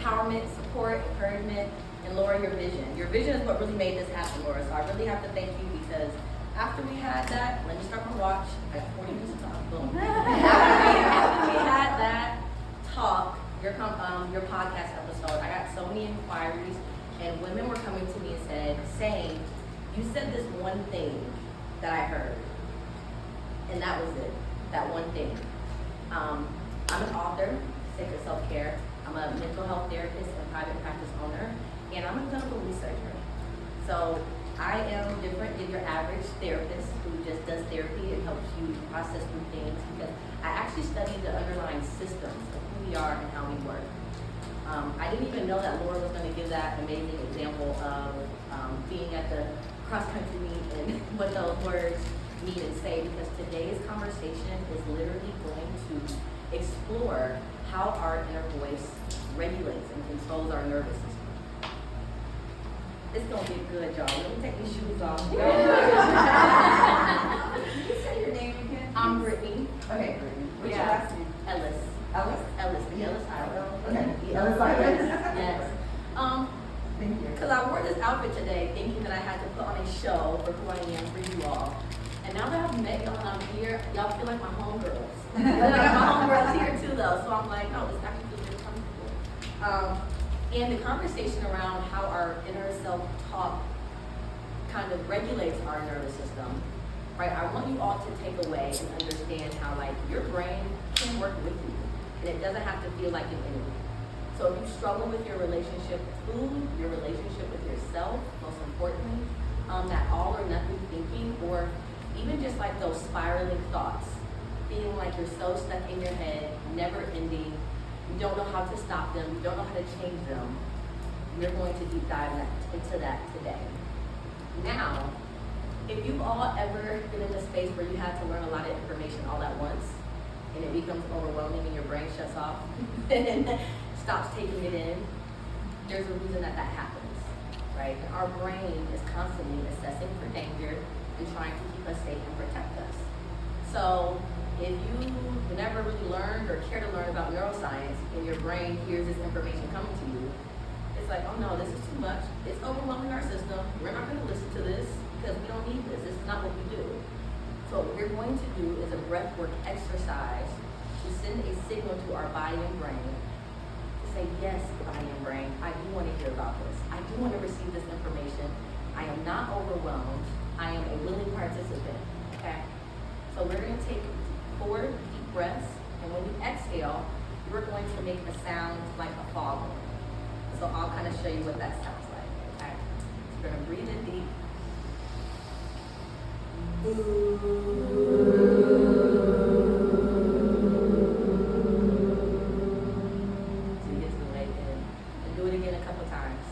empowerment, support, encouragement, and Laura, your vision. Your vision is what really made this happen, Laura. So I really have to thank you because after we had that, let me start my watch. I got 40 minutes to talk. Boom. after we had that talk, your podcast episode, I got so many inquiries, and women were coming to me and saying, you said this one thing that I heard, and that was it. That one thing. I'm an author, Sacred Self-Care. I'm a mental health therapist and private practice owner, and I'm a clinical researcher. So I am different than your average therapist who just does therapy and helps you process through things, because I actually studied the underlying systems of who we are and how we work. I didn't even know that Laura was going to give that amazing example of being at the cross-country meet and what those words mean and say, because today's conversation is literally going to explore how our inner voice regulates and controls our nervous system. It's going to be good, y'all. Let me take these shoes off. Can you say your name again? I'm Brittany. Okay, Brittany. What's your last name? Ellis. Ellis? Ellis. The Ellis Island. Okay. Ellis Island. Yes. Thank you. Because I wore this outfit today thinking that I had to put on a show for who I am for you all. And now that I've met y'all and I'm here, y'all feel like my homegirls. I got my homegirls here too though, so I'm like, no, this actually feels really comfortable. And the conversation around how our inner self-talk kind of regulates our nervous system, right? I want you all to take away and understand how like your brain can work with you. And it doesn't have to feel like an enemy. So if you struggle with your relationship with food, your relationship with yourself, most importantly, that all or nothing thinking, or even just like those spiraling thoughts, feeling like you're so stuck in your head, never ending, you don't know how to stop them, you don't know how to change them, we're going to deep dive into that today. Now, if you've all ever been in a space where you had to learn a lot of information all at once, and it becomes overwhelming and your brain shuts off and stops taking it in, there's a reason that happens, right? And our brain is constantly assessing for danger and trying to keep us safe and protect us. So if you've never really learned or care to learn about neuroscience and your brain hears this information coming to you, it's like, oh no, this is too much. It's overwhelming our system. We're not going to listen to this because we don't need this. This is not what we do. So what we're going to do is a breathwork exercise to send a signal to our body and brain to say, yes, body and brain, I do want to hear about this. I do want to receive this information. I am not overwhelmed. I am a willing participant, okay? So we're going to take 4 deep breaths, and when you exhale, we're going to make a sound like a fog horn. So I'll kind of show you what that sounds like, okay? So we're going to breathe in deep. So you get to the way in. And do it again a couple times.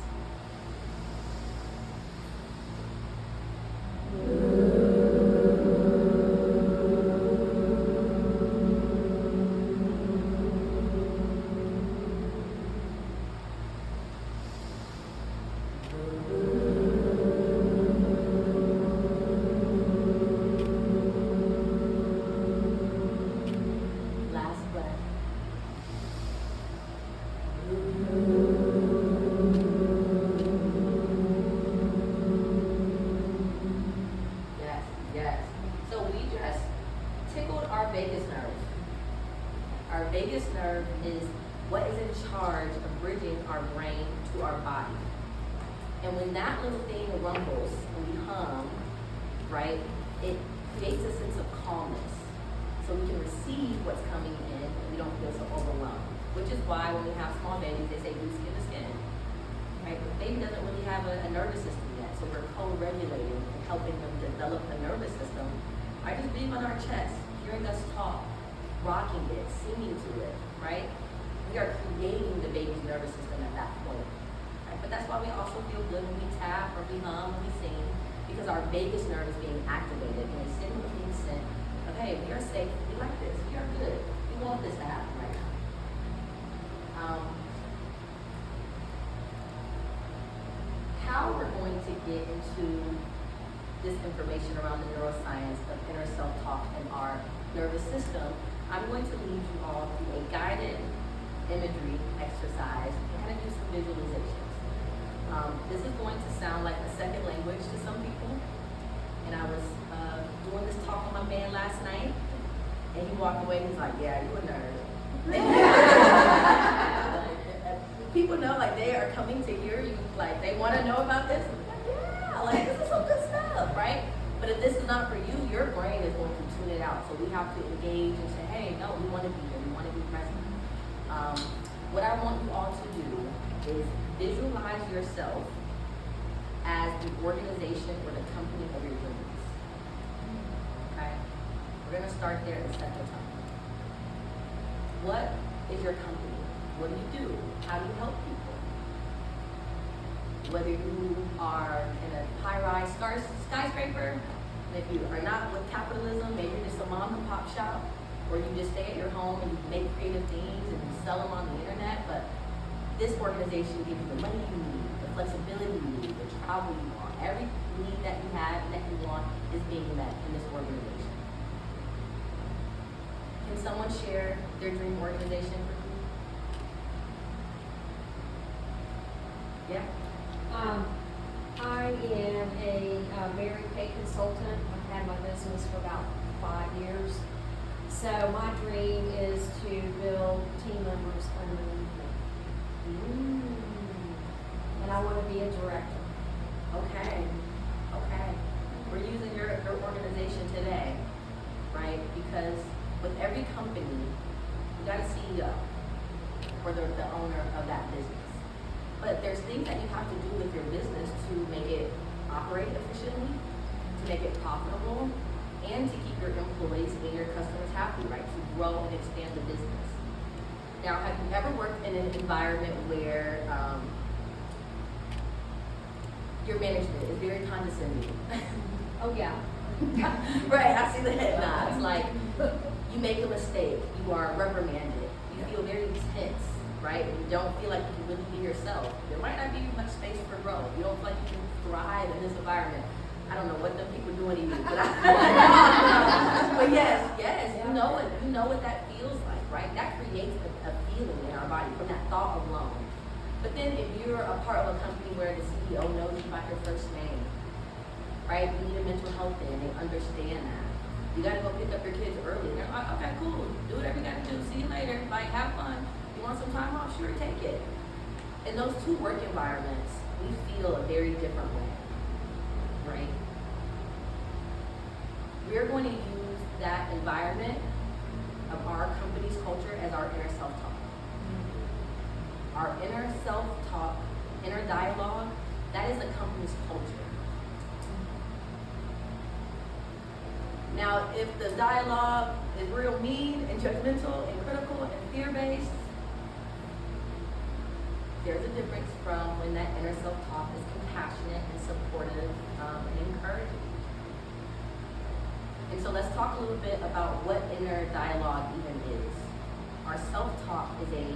How we're going to get into this information around the neuroscience of inner self-talk and our nervous system, I'm going to lead you all through a guided imagery exercise and kind of do some visualizations. This is going to sound like a second language to some people. And I was doing this talk with my man last night, and he walked away and he's like, yeah, you a nerd. People know, like, they are coming to hear you, like, they want to know about this. I'm like, yeah, like, this is some good stuff, right? But if this is not for you, your brain is going to tune it out. So we have to engage and say, hey, no, we want to be here, we want to be present. What I want you all to do is visualize yourself as the organization or the company of your dreams. Okay? We're going to start there and set the tone. What is your company? What do you do? How do you help people? Whether you are in a high-rise skyscraper, and if you are not with capitalism, maybe you're just a mom and pop shop, or you just stay at your home and you make creative things and you sell them on the internet, but this organization gives you the money you need, the flexibility you need, the travel you want. Every need that you have and that you want is being met in this organization. Can someone share their dream organization for you? Yeah? I am a Mary Kay consultant. I've had my business for about 5 years. So my dream is to build team members underneath me. And I want to be a director. Okay. We're using your organization today, right? Because with every company, you got a CEO or the owner of that business. But there's things that you have to do with your business to make it operate efficiently, to make it profitable, and to keep your employees and your customers happy, right? To grow and expand the business. Now, have you ever worked in an environment where your management is very condescending? Oh yeah. Right, I see the head nods. Like, you make a mistake, you are reprimanded, you feel very tense, right? You don't feel like you can really be yourself. There might not be much space for growth. You don't feel like you can thrive in this environment. I don't know what them people doing to you, but but yes, you know what that feels like, right? That creates a feeling in our body from that thought alone. But then if you're a part of a company where the CEO knows you by your first name, right? You need a mental health day and they understand that. You gotta go pick up your kids early. They're like, okay, cool, do whatever you gotta do, see you later, like, have fun. You want some time off? Sure, take it. In those two work environments, we feel a very different way, right? We're going to use that environment of our company's culture as our inner self-talk. Our inner self-talk, inner dialogue, that is the company's culture. Now, if the dialogue is real mean and judgmental and critical and fear-based, there's a difference from when that inner self-talk is compassionate and supportive and encouraging. And so let's talk a little bit about what inner dialogue even is. Our self-talk is a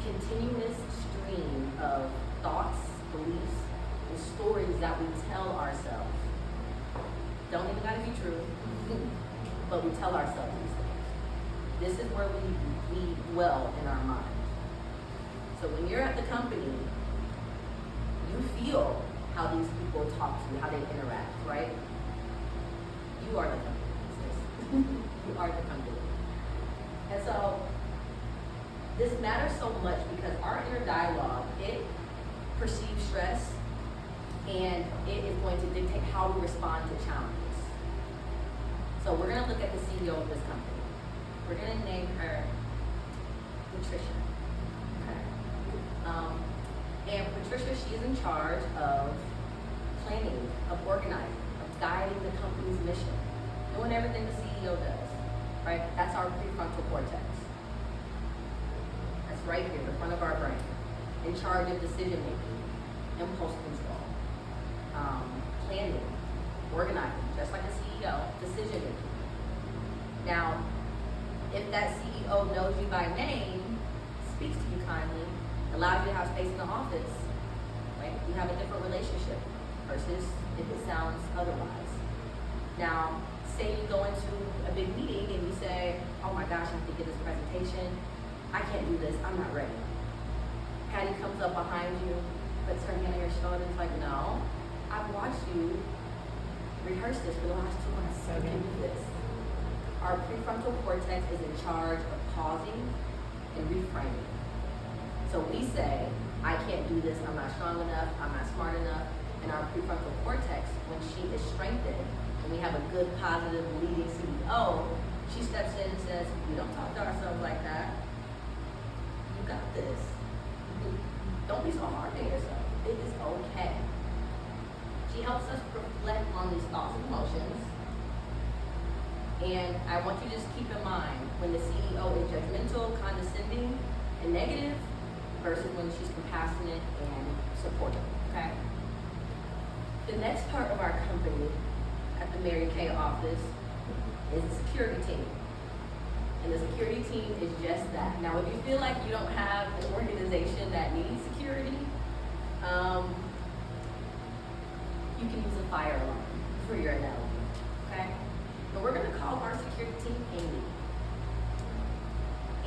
continuous stream of thoughts, beliefs, and stories that we tell ourselves. Don't even gotta be true, but we tell ourselves these things. This is where we dwell in our mind. So when you're at the company, you feel how these people talk to you, how they interact, right? You are the company. You are the company. And so this matters so much because our inner dialogue, it perceives stress and it is going to dictate how we respond to challenges. So we're going to look at the CEO of this company. We're going to name her Patricia. Okay. And Patricia, she is in charge of planning, of organizing, of guiding the company's mission, doing everything the CEO does, right? That's our prefrontal cortex. That's right here, the front of our brain, in charge of decision making, impulse control, planning, organizing, just like a CEO, decision making. Now, if that CEO knows you by name, speaks to you kindly, allows you to have space in the office, right? You have a different relationship versus if it sounds otherwise. Now, say you go into a big meeting and you say, oh my gosh, I have to give this presentation. I can't do this, I'm not ready. Patty comes up behind you, puts her hand on your shoulder, and is like, no, I've watched you rehearse this for the last 2 months. So You can good. do this. Our prefrontal cortex is in charge of pausing and reframing. So we say, I can't do this, I'm not strong enough, I'm not smart enough. And our prefrontal cortex, when she is strengthened, and we have a good, positive, leading CEO, she steps in and says, we don't talk to ourselves like that. You got this. Don't be so hard on yourself. It is okay. She helps us reflect on these thoughts and emotions. And I want you to just keep in mind when the CEO is judgmental, condescending, and negative versus when she's compassionate and supportive, okay? The next part of our company at the Mary Kay office is the security team. And the security team is just that. Now, if you feel like you don't have an organization that needs security, you can use a fire alarm for your analogy, okay? And we're gonna call our security team Amy.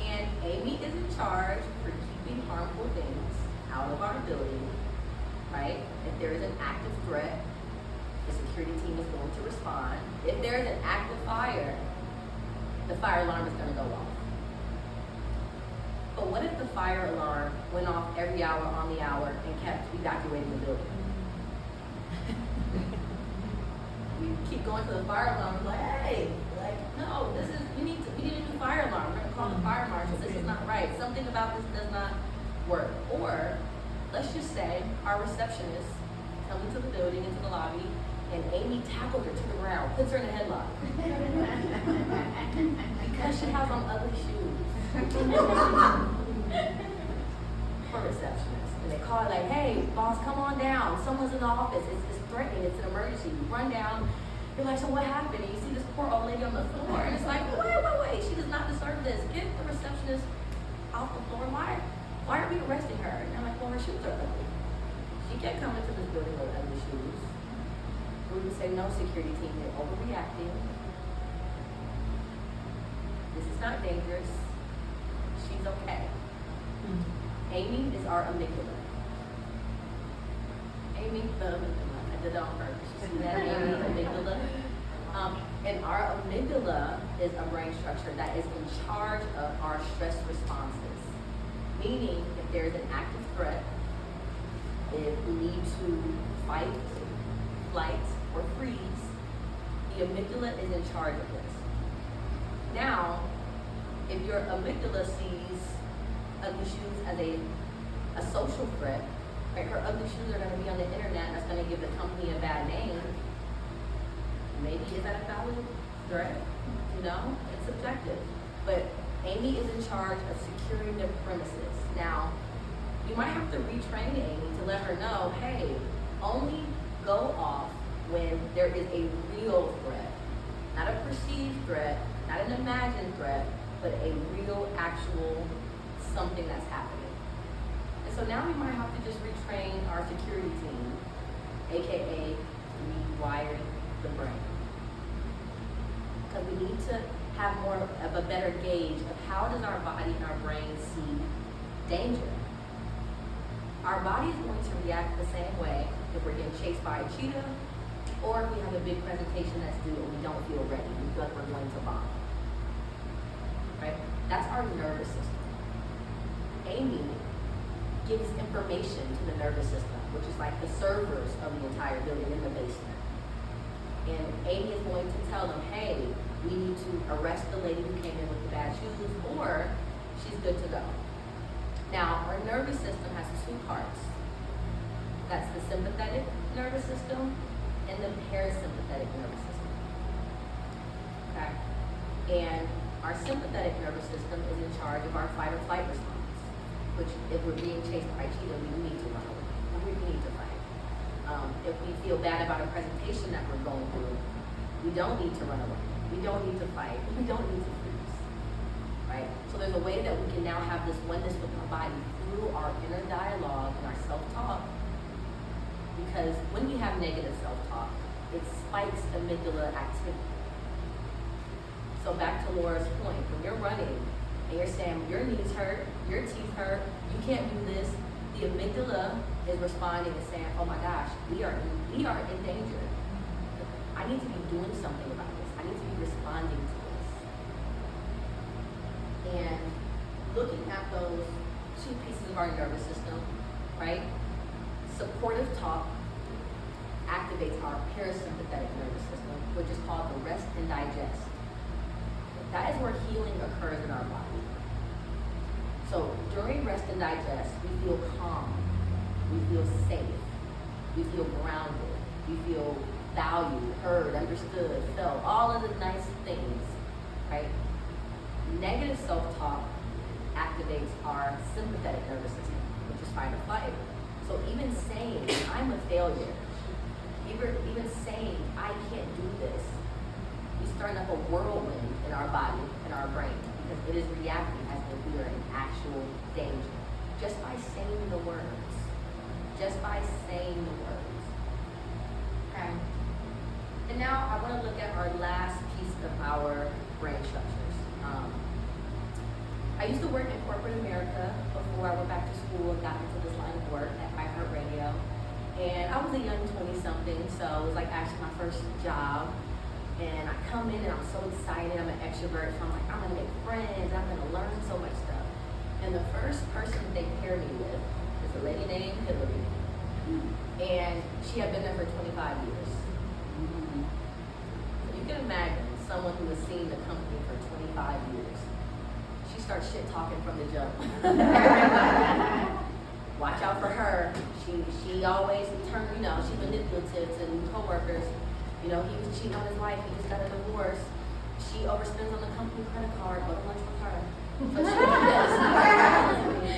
And Amy is in charge for keeping harmful things out of our building, right? If there is an active threat, the security team is going to respond. If there is an active fire, the fire alarm is gonna go off. But what if the fire alarm went off every hour on the hour and kept evacuating the building? We keep going to the fire alarm, like, hey, like, no, this is, we need a new fire alarm. We're gonna call the fire marshal. This is not right. Something about this does not work. Or let's just say our receptionist comes into the building, into the lobby, and Amy tackled her to the ground, puts her in a headlock. Because she has on ugly shoes. For receptionist. And they call her like, hey, boss, come on down. Someone's in the office. It's threatening. It's an emergency. You run down. You're like, so what happened? And you see this poor old lady on the floor. And it's like, wait. She does not deserve this. Get the receptionist off the floor. Why are we arresting her? And I'm like, well, her shoes are ugly. She can't come into this building with ugly shoes. We would say, no, security team, you're overreacting. This is not dangerous. She's okay. Amy is our amygdala. Amy, the amygdala. I did that on purpose. You see that? Amy, amygdala. And our amygdala is a brain structure that is in charge of our stress responses. Meaning, if there's an active threat, if we need to fight, flight, or freeze, the amygdala is in charge of this. Now, if your amygdala sees ugly shoes as a social threat, right? Her ugly shoes are going to be on the internet. That's going to give the company a bad name. Maybe is that a valid threat? You know, it's subjective. But Amy is in charge of securing the premises. Now, you might have to retrain Amy to let her know, hey, only go off when there is a real threat, not a perceived threat, not an imagined threat, but a real, actual something that's happening. And so now we might have to just retrain our security team, AKA rewiring the brain. Because we need to have more of a better gauge of how does our body and our brain see danger. Our body is going to react the same way if we're getting chased by a cheetah, or if we have a big presentation that's due and we don't feel ready, we feel like we're going to bomb. Right? That's our nervous system. Amy gives information to the nervous system, which is like the servers of the entire building in the basement. And Amy is going to tell them, hey, we need to arrest the lady who came in with the bad shoes, or she's good to go. Now, our nervous system has two parts. That's the sympathetic nervous system and the parasympathetic nervous system. Okay? And our sympathetic nervous system is in charge of our fight or flight response, which if we're being chased by a cheetah, we need to run away. We need to fight. If we feel bad about a presentation that we're going through, we don't need to run away. We don't need to fight. We don't need to freeze. Right? So there's a way that we can now have this oneness with our body through our inner dialogue and our self-talk. Because when we have negative self-talk, it spikes amygdala activity. So back to Laura's point, when you're running and you're saying, your knees hurt, your teeth hurt, you can't do this, the amygdala is responding and saying, oh my gosh, we are in danger. I need to be doing something about this. I need to be responding to this. And looking at those two pieces of our nervous system, right? Supportive talk activates our parasympathetic nervous system, which is called the rest and digest. That is where healing occurs in our body. So during rest and digest, we feel calm, we feel safe, we feel grounded, we feel valued, heard, understood, felt, all of the nice things, right? Negative self-talk activates our sympathetic nervous system, which is fight or flight. So even saying, I'm a failure, even saying, I can't do this, we start up a whirlwind in our body, in our brain, because it is reacting as if we are in actual danger. Just by saying the words. Just by saying the words. Okay? And now I want to look at our last piece of our brain structures. I used to work in corporate America before I went back to school and got into this line of work at iHeartRadio. And I was a young 20-something, so it was like actually my first job. And I come in and I'm so excited, I'm an extrovert, so I'm like, I'm gonna make friends, I'm gonna learn so much stuff. And the first person they pair me with is a lady named Hillary. And she had been there for 25 years. So you can imagine someone who has seen the company for 25 years. She starts shit talking from the jump. Watch out for her. She always turns, she's manipulative to new coworkers. He was cheating on his wife, he just got a divorce. She overspends on the company credit card, go to lunch with her.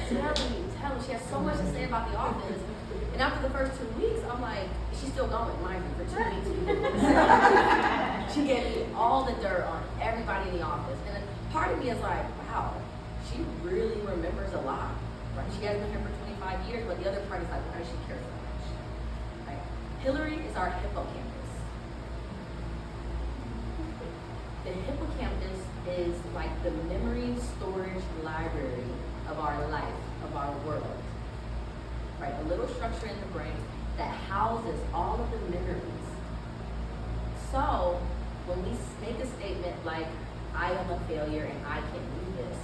So tell me. She has so much to say about the office. And after the first 2 weeks, I'm like, she's still going, mind you, for 2 weeks. She gave me all the dirt on everybody in the office. And then part of me is like, wow, she really remembers a lot. Right? She has been here for 25 years, but the other part is like, why does she care so much? Right? Hillary is our hippocampus. The hippocampus is like the memory storage library of our life, of our world. Right? A little structure in the brain that houses all of the memories. So when we make a statement like, I am a failure and I can't do this,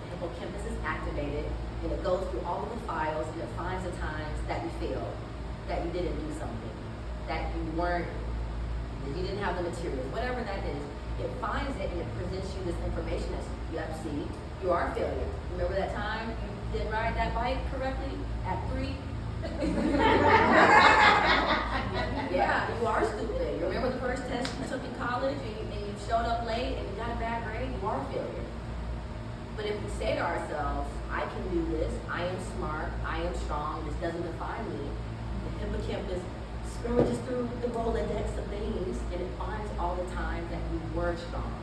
the hippocampus is activated and it goes through all of the files and it finds the times that you failed, that you didn't do something, that you didn't have the materials, whatever that is. It finds it and it presents you this information as, yep, see, you are a failure. Remember that time you didn't ride that bike correctly at 3? Yeah, you are stupid. You remember the first test you took in college and you showed up late and you got a bad grade? You are a failure. But if we say to ourselves, I can do this, I am smart, I am strong, this doesn't define me, the hippocampus scrimmages through the Rolodex of things and it finds all the times that you were strong,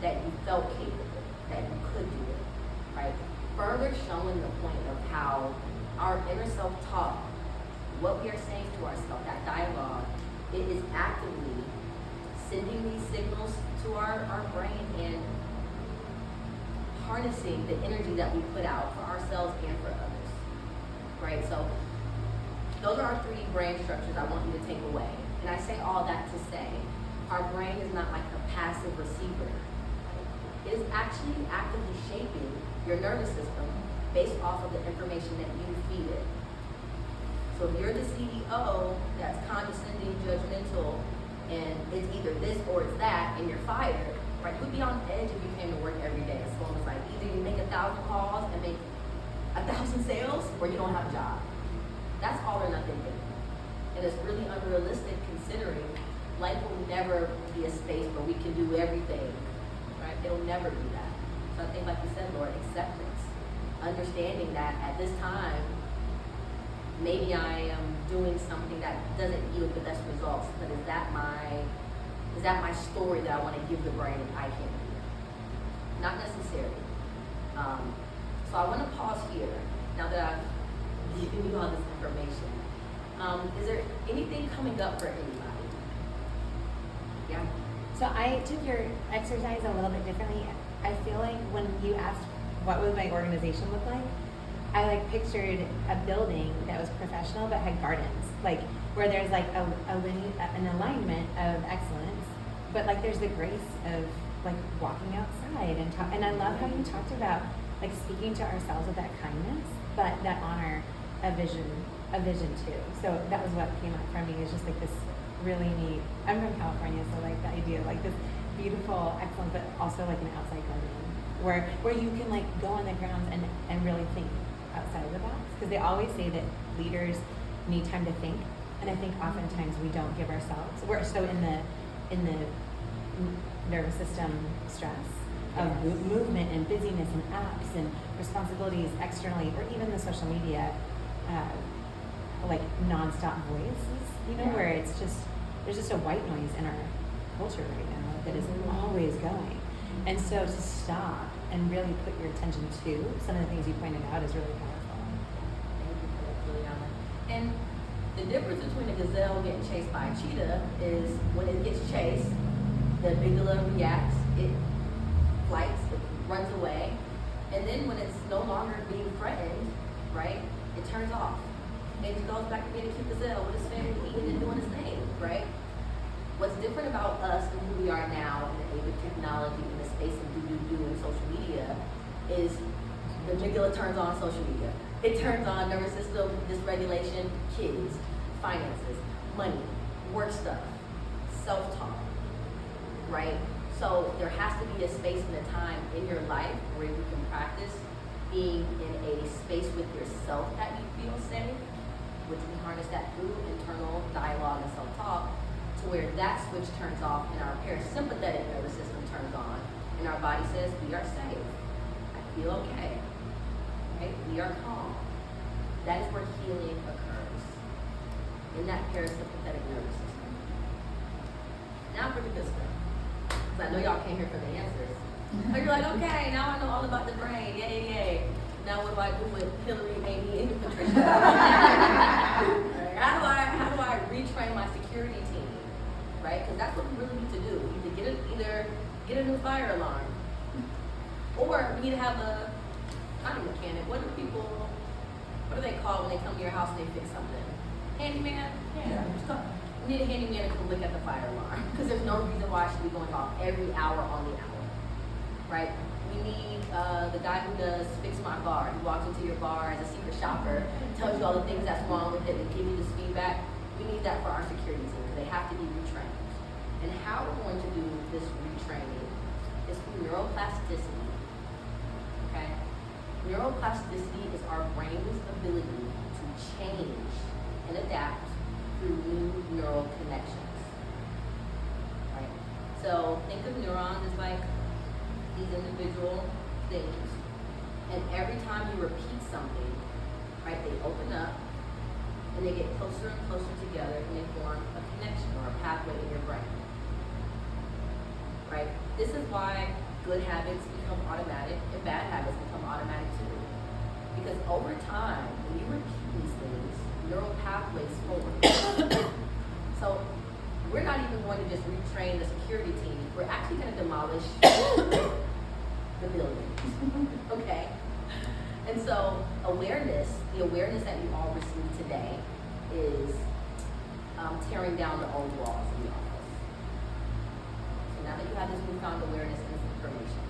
that you felt capable, that you could do it, right? Further showing the point of how our inner self-talk, what we are saying to ourselves, that dialogue, it is actively sending these signals to our brain and harnessing the energy that we put out for ourselves and for others, right? So those are our 3 brain structures I want you to take away. And I say all that to say, our brain is not like a passive receiver. It is actually actively shaping your nervous system based off of the information that you feed it. So if you're the CEO that's condescending, judgmental, and it's either this or it's that, and you're fired, right? You would be on edge if you came to work every day. It's almost like either you make 1,000 calls and make 1,000 sales, or you don't have a job. That's all or nothing thing. And it's really unrealistic considering life will never be a space where we can do everything, right? It'll never be that. So I think, like you said, Lord, acceptance. Understanding that at this time, maybe I am doing something that doesn't yield the best results, but is that my story that I want to give the brain and I can't do it? Not necessarily. So I want to pause here, now that I've given you all this information. Is there anything coming up for anybody? Yeah? So I took your exercise a little bit differently. I feel like when you asked what would my organization look like, I like pictured a building that was professional but had gardens, like where there's like an alignment of excellence, but like there's the grace of like walking outside and I love how you talked about like speaking to ourselves with that kindness, but that honor a vision too. So that was what came up for me, is just like this really neat. I'm from California, so like the idea of like this beautiful excellence, but also like an outside garden where you can like go on the grounds and really think outside of the box, because they always say that leaders need time to think, and I think oftentimes we don't give ourselves. We're so in the nervous system stress of movement and busyness and apps and responsibilities externally, or even the social media like nonstop voices, where it's just there's just a white noise in our culture right now that is always going. And so to stop and really put your attention to some of the things you pointed out is really powerful. Thank you for that, Juliana. And the difference between a gazelle getting chased by a cheetah is when it gets chased, the amygdala reacts, it flights, it runs away, and then when it's no longer being threatened, right, it turns off. And it goes back to being a cute gazelle with his family eating and doing his thing, right? What's different about us and who we are now in the age of technology, in the space of do and social media, is the amygdala turns on social media. It turns on nervous system dysregulation, kids, finances, money, work stuff, self-talk, right? So there has to be a space and a time in your life where you can practice being in a space with yourself that you feel safe, which we harness that through internal dialogue and self-talk, to where that switch turns off and our parasympathetic nervous system turns on and our body says, we are safe, I feel okay, right? We are calm. That is where healing occurs, in that parasympathetic nervous system. Now for the good stuff, because I know y'all came here for the answers. So you're like, okay, now I know all about the brain, yay. Now what do I do with Hillary, Amy, and Patricia? How do I retrain my security team, right? Because that's what we really need to do. We need to either get a new fire alarm, or we need to have not a mechanic. What do they call when they come to your house and they fix something? Handyman? Yeah. We need a handyman to come look at the fire alarm, because there's no reason why it should be going off every hour on the hour, right? We need the guy who does Fix My Bar. He walks into your bar as a secret shopper, tells you all the things that's wrong with it, and give you this feedback. We need that for our security team, because they have to be retrained. And how we're going to do this retraining is through neuroplasticity. Okay? Neuroplasticity is our brain's ability to change and adapt through new neural connections. Right? So think of neurons as like these individual things. And every time you repeat something, right, they open up and they get closer and closer together and they form a connection or a pathway in your brain. Right? This is why good habits become automatic and bad habits become automatic too. Because over time, when you repeat these things, neural pathways form. So we're not even going to just retrain the security team. We're actually going to demolish the building. Okay? And so the awareness that you all receive today is tearing down the old walls in the office. So now that you have this newfound awareness and this information,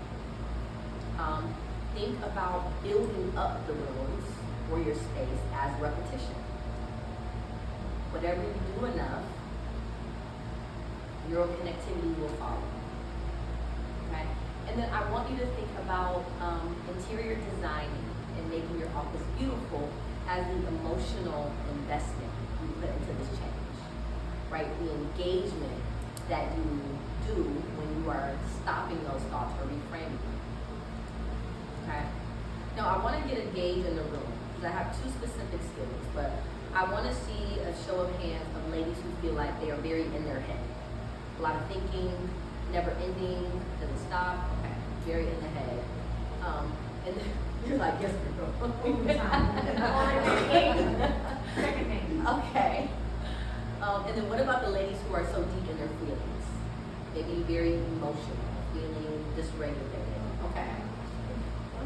think about building up the rooms or your space as repetition. Whatever you do enough, neural connectivity will follow. Okay? And then I want you to think about interior designing and making your office beautiful as the emotional investment you put into this change. Right? The engagement that you do when you are stopping those thoughts or reframing them. Okay? Now I want to get a gauge in the room because I have two specific skills, but I want to see a show of hands of ladies who feel like they are very in their head. A lot of thinking, never ending, doesn't stop. Okay, very in the head. And then you're like, yes, girl. Second name. Okay. And then what about the ladies who are so deep in their feelings? Maybe very emotional, feeling dysregulated. Okay.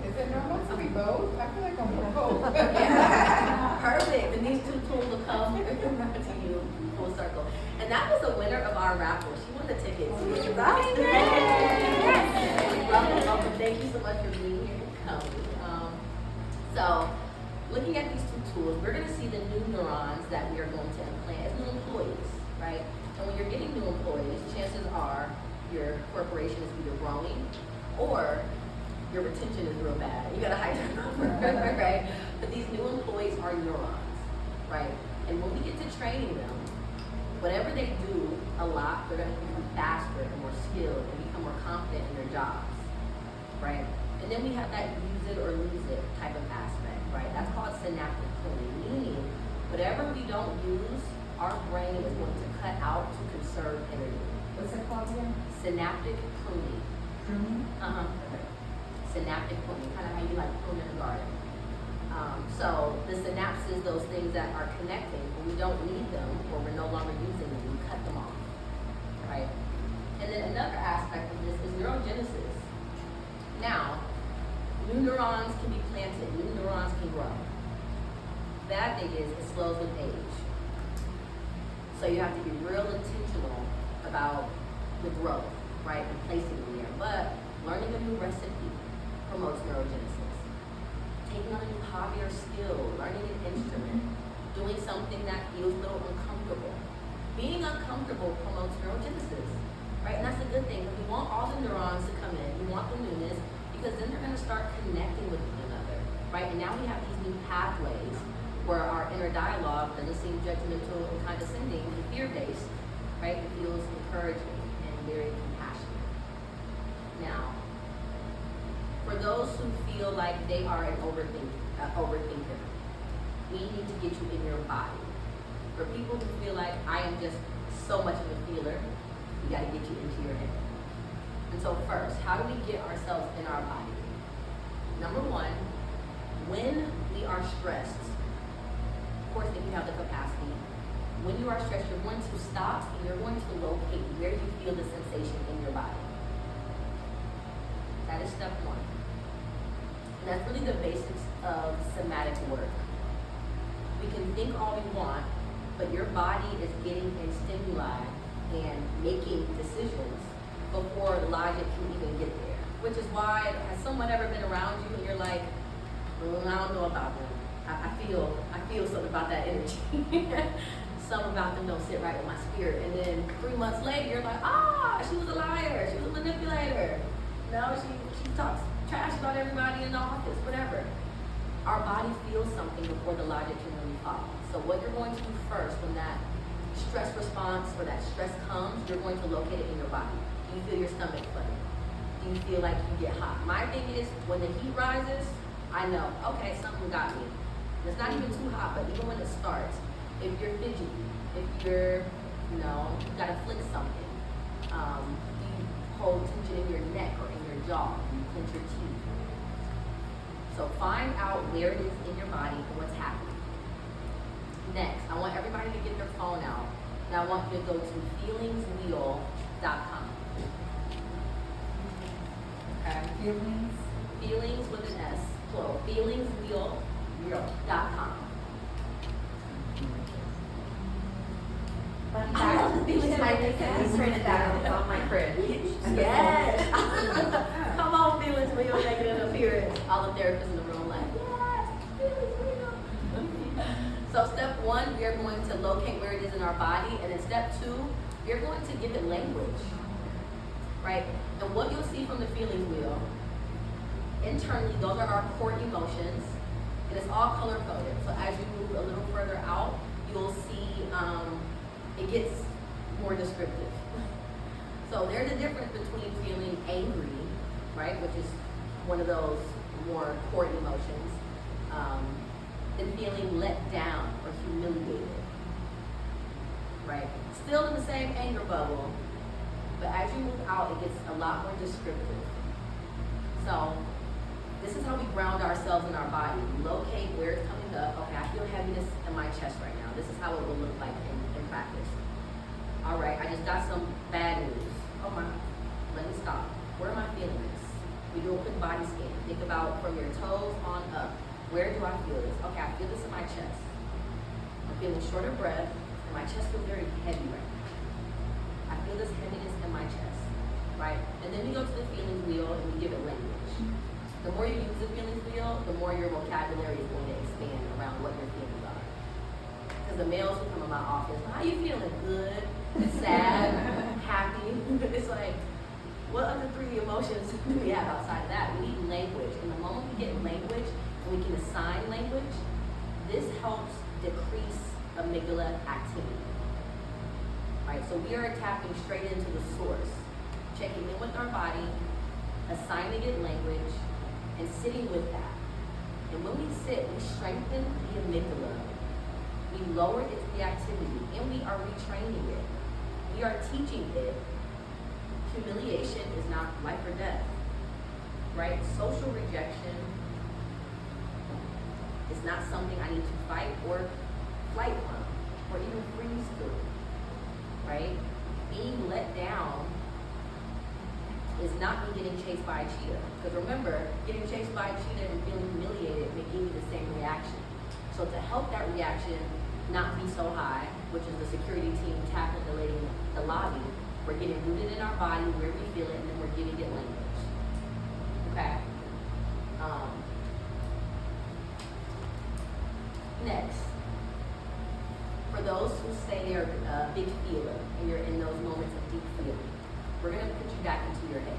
Is it normal to be both? I feel like I'm both. Perfect. And these two tools will come to you full circle. And that was a winner of our raffle. She won the tickets. Right? Yes. Welcome, welcome. Thank you so much for being here and coming. So, looking at these two tools, we're going to see the new neurons that we are going to implant as new employees, right? And when you're getting new employees, chances are your corporation is either growing or your retention is real bad. You got a high turnover, right? But these new employees are neurons, right? And when we get to training them, whatever they do a lot, they're going to become faster and more skilled and become more confident in their jobs, right? And then we have that use it or lose it type of aspect, right? That's called synaptic pruning, meaning whatever we don't use, our brain is going to cut out to conserve energy. What's it called again? Synaptic pruning. Pruning? Synaptic pruning, kind of how you like prune in a garden. So the synapses, those things that are connecting, when we don't need them or we're no longer using them, we cut them off, right? And then another aspect of this is neurogenesis. Now, new neurons can be planted, new neurons can grow. Bad thing is it slows with age. So you have to be real intentional about the growth, right, and placing it there. But learning a new recipe promotes neurogenesis. Taking on a new hobby or skill, learning an instrument, doing something that feels a little uncomfortable. Being uncomfortable promotes neurogenesis, right? And that's a good thing, because we want all the neurons to come in, we want the newness, because then they're going to start connecting with one another, right? And now we have these new pathways where our inner dialogue doesn't seem judgmental and condescending and fear-based, right? It feels encouraging and very compassionate. Now, for those who feel like they are an overthinker, we need to get you in your body. For people who feel like I am just so much of a feeler, we got to get you into your head. And so first, how do we get ourselves in our body? Number one, when we are stressed, of course, if you have the capacity, when you are stressed, you're going to stop and you're going to locate where you feel the sensation in your body. That is step one. And that's really the basics of somatic work. We can think all we want, but your body is getting in stimuli and making decisions before logic can even get there. Which is why, has someone ever been around you and you're like, I don't know about them. I feel something about that energy. Something about them don't sit right with my spirit. And then 3 months later, you're like, she was a liar. She was a manipulator. No, she talks trash about everybody in the office, whatever. Our body feels something before the logic can really follow. So what you're going to do first when that stress response or that stress comes, you're going to locate it in your body. Do you feel your stomach flooding? Do you feel like you get hot? My thing is, when the heat rises, I know, okay, something got me. It's not even too hot, but even when it starts, if you're fidgety, if you're, you gotta flick something, do you hold tension in your neck or in your jaw? Do you clench your teeth? So find out where it is in your body and what's happening. Next, I want everybody to get their phone out. Now I want you to go to feelingswheel.com. Okay. Feelings? Feelings with an S, plural. Feelingswheel.com. Fun fact, we printed that on my fridge. Yes. Come on, feelings wheel, making an appearance. All the therapists in the room like, yes, feelings wheel. So step one, we are going to locate where it is in our body, and then step two, we are going to give it language, right? And what you'll see from the feelings wheel, internally, those are our core emotions, and it's all color coded. So as you move a little further out, you'll see it gets more descriptive. So there's a difference between feeling angry, right, which is one of those more core emotions, than feeling let down or humiliated, right? Still in the same anger bubble, but as you move out, it gets a lot more descriptive. So this is how we ground ourselves in our body. We locate where it's coming up. Okay, I feel heaviness in my chest right now. This is how it will look like in practice. All right, I just got some bad news. Oh my, let me stop. Where am I feeling this? We do a quick body scan. Think about from your toes on up. Where do I feel this? Okay, I feel this in my chest. I'm feeling short of breath, and my chest feels very heavy right now. I feel this heaviness in my chest, right? And then we go to the feelings wheel and we give it language. The more you use the feelings wheel, the more your vocabulary is going to expand around what your feelings are. Because the males who come in my office, how you feeling? Good, sad, happy. It's like, what other three emotions do we have outside of that? We need language. And the moment we get language, and we can assign language, this helps decrease amygdala activity. Right? So we are tapping straight into the source, checking in with our body, assigning it language, and sitting with that. And when we sit, we strengthen the amygdala. We lower its reactivity, and we are retraining it. We are teaching it humiliation is not life or death, right? Social rejection is not something I need to fight or flight from, or even freeze through, right? Being let down is not me getting chased by a cheetah. Because remember, getting chased by a cheetah and feeling humiliated may give you the same reaction. So to help that reaction not be so high, which is the security team tackling the lady in the lobby, we're getting rooted in our body where we feel it, and then we're giving it language. Okay? Next, for those who say they're a big feeler and you're in those moments of deep feeling, we're going to put you back into your head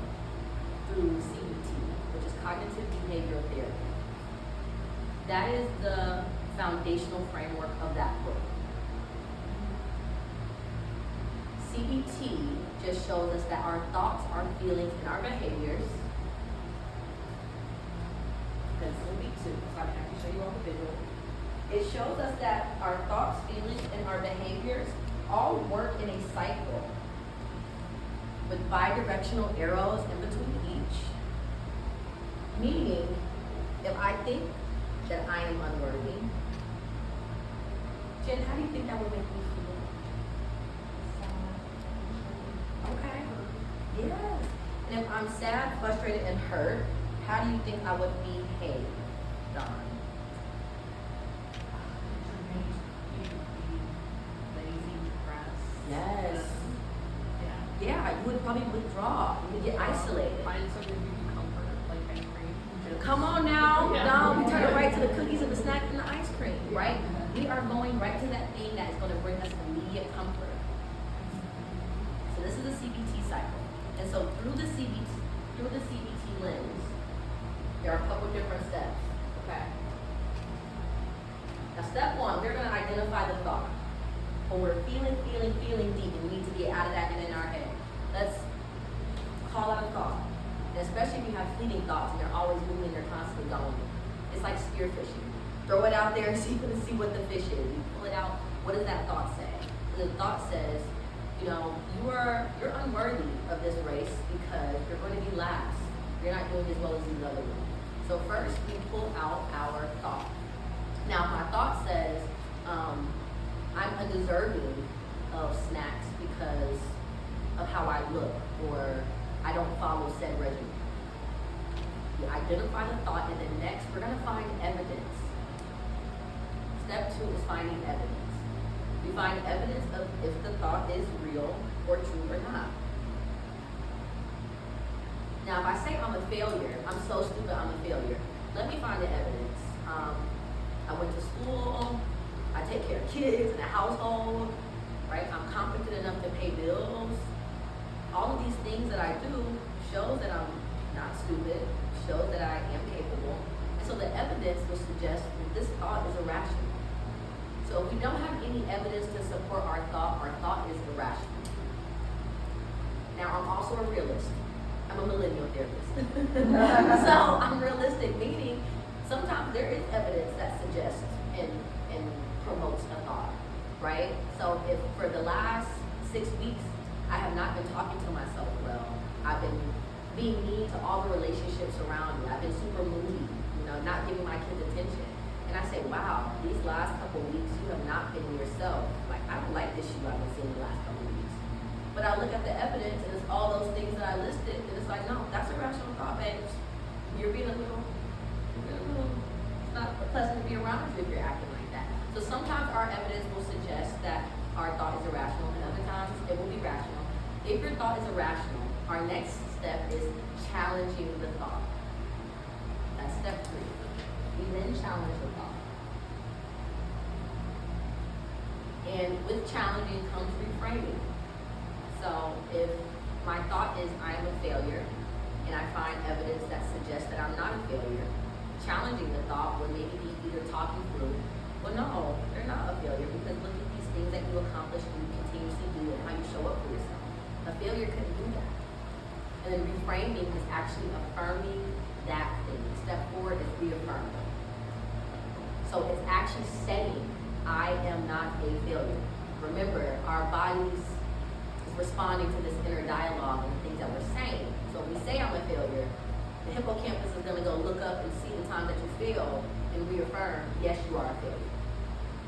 through CBT, which is cognitive behavioral therapy. That is the foundational framework of that book. CBT just shows us that our thoughts, our feelings, and our behaviors, because it's going to be two, so I can actually show you all the visual. It shows us that our thoughts, feelings, and our behaviors all work in a cycle with bi-directional arrows in between each. Meaning, if I think that I am unworthy, Jen, how do you think that would make me feel? Okay. Yes. And if I'm sad, frustrated, and hurt, how do you think I would behave, Dawn? Yes. Yeah, you would probably withdraw. You would get isolated. Find something you can comfort, like ice cream. Come on now. Yeah. No, we turn it right to the cookies and the snack and the ice cream, right? We are going right to that thing that is going to bring us immediate comfort. So this is the CBT cycle. And so through the CBT lens, there are a couple different steps. Okay. Now step one, we're going to identify the thought. When we're feeling deep and we need to get out of that and in our head. Let's call out a thought. And especially if you have fleeting thoughts and they're always moving, they're constantly going. It's like spearfishing. Throw it out there and see what the fish is. You pull it out, what does that thought say? The thought says, you're unworthy of this race because you're going to be last. You're not doing as well as these other ones. So first we pull out our thought. Now my thought says, I'm undeserving of snacks because of how I look, or I don't follow said regimen. You identify the thought, and then next we're going to find evidence. Step two is finding evidence. We find evidence of if the thought is real or true or not. Now, if I say I'm a failure, I'm so stupid, I'm a failure, let me find the evidence. I went to school, I take care of kids in a household, right? I'm competent enough to pay bills. All of these things that I do shows that I'm not stupid, shows that I am capable. And so the evidence will suggest that this thought is irrational. So if we don't have any evidence to support our thought is irrational. Now, I'm also a realist. I'm a millennial therapist. So I'm realistic, meaning sometimes there is evidence that suggests and promotes a thought, right? So if for the last 6 weeks, I have not been talking to myself well, I've been being mean to all the relationships around me, I've been super moody, not giving my kids attention. And I say, wow, these last couple weeks, you have not been yourself. Like, I don't like this shoe I've been seeing the last couple weeks. But But I look at the evidence and it's all those things that I listed, and it's like, no, that's a rational thought, babes. You're being a little, it's not pleasant to be around you if you're acting like that. So sometimes our evidence will suggest that our thought is irrational, and other times it will be rational. If your thought is irrational, our next step is challenging the thought. That's step 3. We then challenge the thought. And with challenging comes reframing. So if my thought is I am a failure, and I find evidence that suggests that I'm not a failure, challenging the thought would maybe be either talking through, well, no, you're not a failure because look at these things that you accomplish and you continuously do and how you show up for yourself. A failure couldn't do that. And then reframing is actually affirming that thing. Step 4 is reaffirming. So it's actually saying, I am not a failure. Remember, our bodies is responding to this inner dialogue and the things that we're saying. So if we say I'm a failure, the hippocampus is going to go look up and see the time that you failed and reaffirm, yes, you are a failure.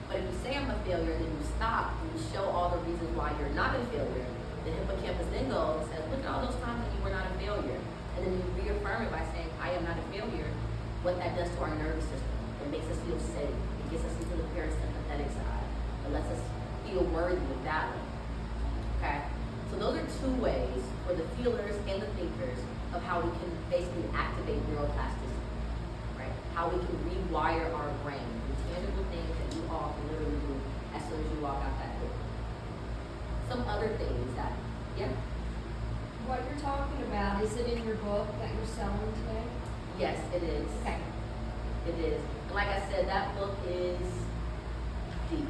But if you say I'm a failure and then you stop and you show all the reasons why you're not a failure, the hippocampus then goes and says, look at all those times that you were not a failure. And then you reaffirm it by saying, I am not a failure. What that does to our nervous system, it makes us feel safe. It gets us into the parasympathetic side. It lets us feel worthy and valid. Okay? So those are 2 ways for the feelers and the thinkers of how we can basically activate neuroplasticity, right? How we can rewire our brain, the tangible things that you all can literally do as soon as you walk out that door. Some other things that, yeah? What you're talking about, is it in your book that you're selling today? Yes, it is. Okay. It is. And like I said, that book is deep.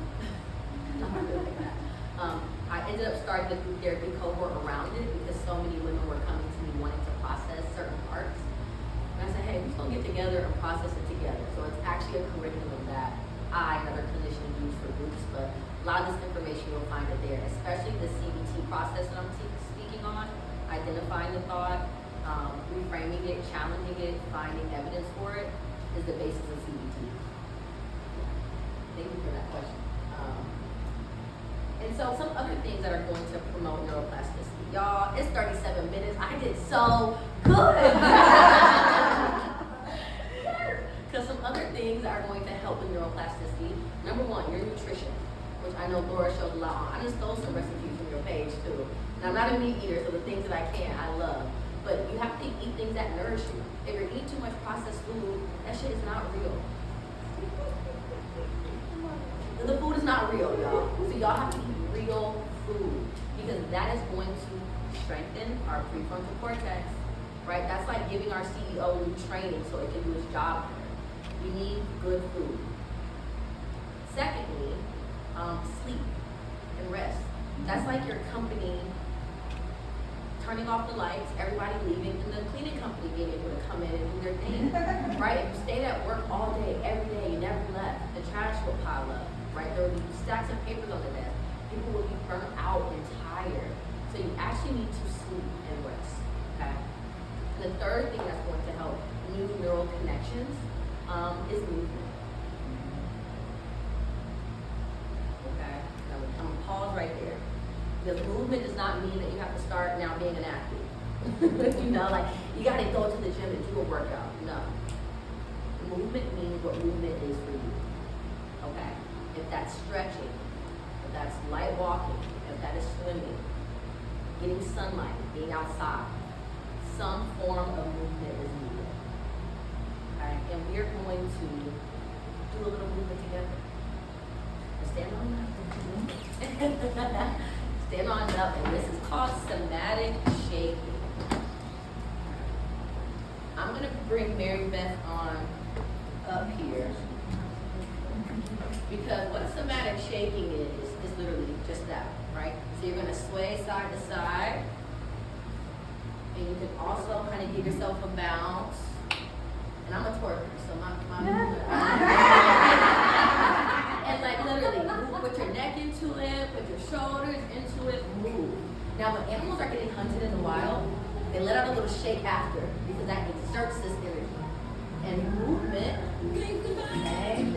I ended up starting the group therapy cohort around it because so many women were coming to me wanting to process certain parts. And I said, hey, we're going to get together and process it together. So it's actually a curriculum that I, another clinician, use for groups, but a lot of this information you'll find it there, especially the CBT process that I'm speaking on, identifying the thought, reframing it, challenging it, finding evidence for it, is the basis of CBT. Thank you for that question. And so some other things that are going to promote neuroplasticity. Y'all, it's 37 minutes. I did so good. Because some other things that are going to help with neuroplasticity. Number 1, your nutrition, which I know Laura showed a lot on. I just stole some recipes from your page too. And I'm not a meat eater, so the things that I can, I love. But you have to eat things that nourish you. If you're eating too much processed food, that shit is not real. The food is not real, y'all. So y'all have to eat real food because that is going to strengthen our prefrontal cortex, right? That's like giving our CEO new training so it can do its job better. We need good food. Secondly, sleep and rest. That's like your company turning off the lights, everybody leaving, and the cleaning company being able to come in and do their thing, right? If you stayed at work all day, every day, you never left, the trash will pile up, right? There will be stacks of papers on the desk. People will be burnt out and tired. So you actually need to sleep and rest, okay? And the third thing that's going to help new neural connections is movement. Okay, now I'm gonna pause right there. Because movement does not mean that you have to start now being an athlete. You know, like you gotta go to the gym and do a workout. No. Movement means what movement is for you. Okay? If that's stretching, if that's light walking, if that is swimming, getting sunlight, being outside, some form of movement is needed. Okay? And we're going to do a little movement together. Stand on up. Stand on up, and this is called somatic shaking. I'm going to bring Mary Beth on up here because what somatic shaking is literally just that, right? So you're going to sway side to side, and you can also kind of give yourself a bounce. And I'm a twerker, so and like literally, move, put your neck into it, put your shoulders into it, move. Now when animals are getting hunted in the wild, they let out a little shake after because that exerts this energy. And movement, same thing.